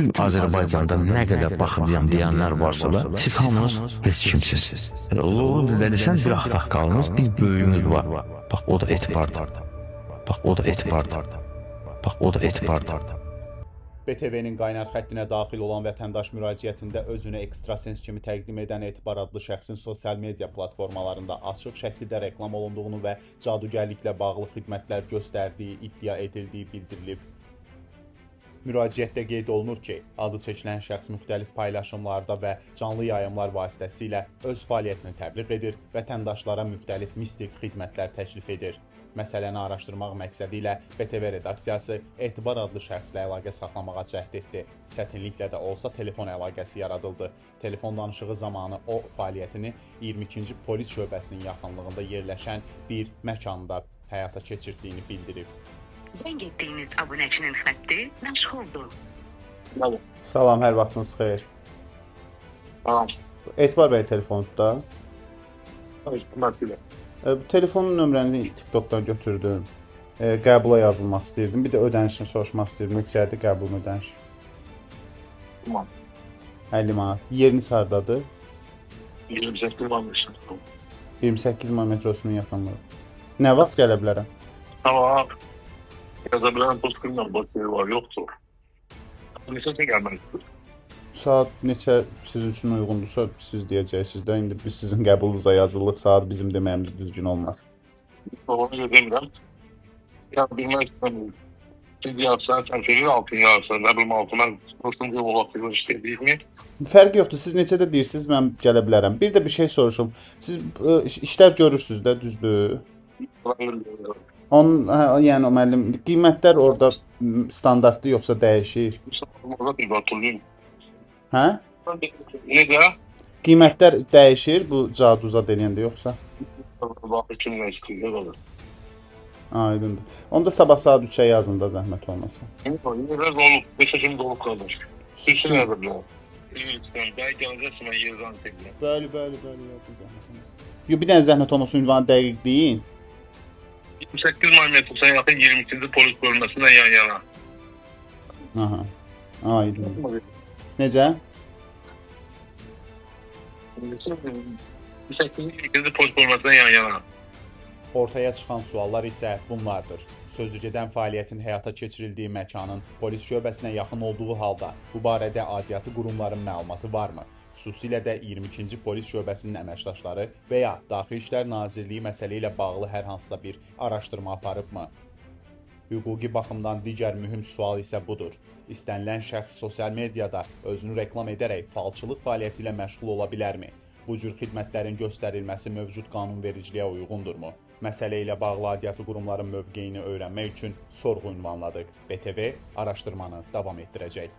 bütün Azərbaycanda nə qədər baxıcıyam deyənlər varsa da, siz hamınız heç kimsiniz. Loğru dilənirsən bir axtaqalınız, bir böyüyümüz var. Bax, o da etibardır. Bax, o da etibardır. Bax, o da etibardır. BTV-nin qaynar xəttinə daxil olan vətəndaş müraciətində özünü ekstrasens kimi təqdim edən Etibar adlı şəxsin sosial media platformalarında açıq şəkildə reklam olunduğunu və cadugərliklə bağlı xidmətlər göstərdiyi iddia edildiyi bildirilib. Müraciətdə qeyd olunur ki, adı çəkilən şəxs müxtəlif paylaşımlarda və canlı yayımlar vasitəsilə öz fəaliyyətini təbliğ edir, vətəndaşlara müxtəlif mistik xidmətlər təklif edir. Məsələni araşdırmaq məqsədi ilə BTV redaksiyası Etibar adlı şəxslə əlaqə saxlamağa cəhd etdi. Çətinliklə də olsa telefon əlaqəsi yaradıldı. Telefon danışığı zamanı o fəaliyyətini 22-ci polis şöbəsinin yaxınlığında yerləşən bir məkanda həyata keçirdiyini bildirib. Zəng etdiyiniz abunəçinin xətti məşğuldur. Salam, hər vaxtınız xeyir. Tamam. Etibar bəy telefonda. İstiqamətlə. Bu telefonun nömrəni TikTokdan götürdüm. Qəbula yazılmaq istirdim. Bir də ödənişini soruşmaq istirdim. Neçədir qəbulun ödəniş? Tamam. 50 manat. Yeriniz hardadır? 28 manat. 28 man metrosunun yaxınlığı. Nə vaxt gələ bilərəm? Tamam. Yaza bilən postqırla basıya var, yoxdur. Neçə gəlməlidir? Saat neçə siz üçün uyğundursa siz deyəcəksiniz də. İndi biz sizin qəbulunuza yazılıq. Saat bizim deməyimiz düzgün olmaz. Onu demirəm. Ya bilmək istəmirəm. Siz yazsan, sən şeyin altın yazsan, nə bilim altına prosunca olaqlığı işlədiyimi. Fərqi yoxdur. Siz neçədə deyirsiniz, mən gələ bilərəm. Bir də bir şey soruşum. Siz işlər görürsünüz də, düzdür? Yəni o müəllim qiymətlər orada standartdır yoxsa dəyişir? Orada bir batılıyım. Hə? Necə? Qiymətlər dəyişir bu caduza denəndə yoxsa? Baxı kim nə istəyir, olur. Aydındır. Onda sabah saat 3-ə yazın da zəhmət olmasa. Biraz olub, 5-ə kimi dolub qardaş. Düşün nədir bu? Lütfen, bəy gələcəksin, mən yerdən təqdim. Bəli, yazın zəhmət olmasa. Yox, bir dənə zəhmət olmasa ünvanı dəqiq deyin. 28 may metrosundan yaxın 22-ci polis bölməsindən yan yana. Aha. Aydın. Necə? 28-ci polis bölməsindən yan yana. Ortaya çıxan suallar isə bunlardır. Sözügedən fəaliyyətin həyata keçirildiyi məkanın polis şöbəsinə yaxın olduğu halda bu barədə aidiyyatı qurumların məlumatı varmı? Xüsusilə də 22-ci polis şöbəsinin əməkdaşları və ya Daxili İşlər Nazirliyi məsələ ilə bağlı hər hansısa bir araşdırma aparıbmı? Hüquqi baxımdan digər mühüm sual isə budur. İstənilən şəxs sosial mediada özünü reklam edərək falçılıq fəaliyyəti ilə məşğul ola bilərmi? Bu cür xidmətlərin göstərilməsi mövcud qanunvericiliyə uyğundurmu? Məsələ ilə bağlı aidiyyatı qurumların mövqeyini öyrənmək üçün sorğu ünvanladıq. BTV araşdırmanı davam etdirəcək.